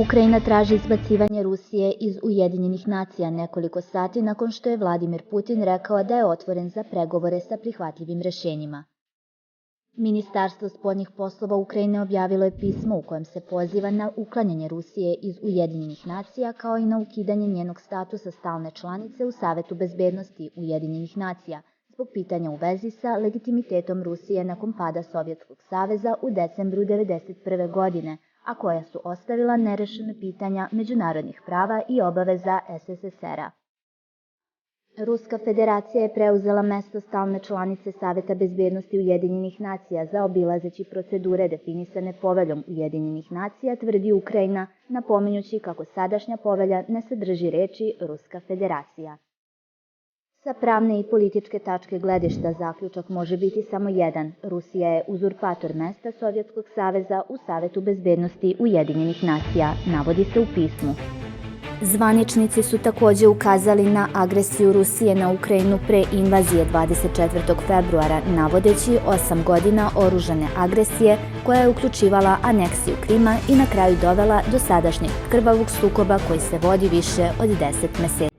Ukrajina traži izbacivanje Rusije iz Ujedinjenih nacija nekoliko sati nakon što je Vladimir Putin rekao da je otvoren za pregovore sa prihvatljivim rešenjima. Ministarstvo spoljnih poslova Ukrajine objavilo je pismo u kojem se poziva na uklanjanje Rusije iz Ujedinjenih nacija kao i na ukidanje njenog statusa stalne članice u Savetu bezbednosti Ujedinjenih nacija zbog pitanja u vezi sa legitimitetom Rusije nakon pada Sovjetskog saveza u decembru 1991. godine, a koja su ostavila nerešena pitanja međunarodnih prava i obaveza SSSR-a. Ruska federacija je preuzela mesto stalne članice Saveta bezbednosti Ujedinjenih nacija zaobilazeći procedure definisane poveljom Ujedinjenih nacija, tvrdi Ukrajina, napominjući kako sadašnja povelja ne sadrži reči Ruska federacija. Sa pravne i političke tačke gledišta zaključak može biti samo jedan. Rusija je uzurpator mesta Sovjetskog saveza u Savetu bezbednosti Ujedinjenih nacija, navodi se u pismu. Zvaničnici su takođe ukazali na agresiju Rusije na Ukrajinu pre invazije 24. februara, navodeći 8 godina oružane agresije koja je uključivala aneksiju Krima i na kraju dovela do sadašnjeg krvavog sukoba koji se vodi više od 10 meseci.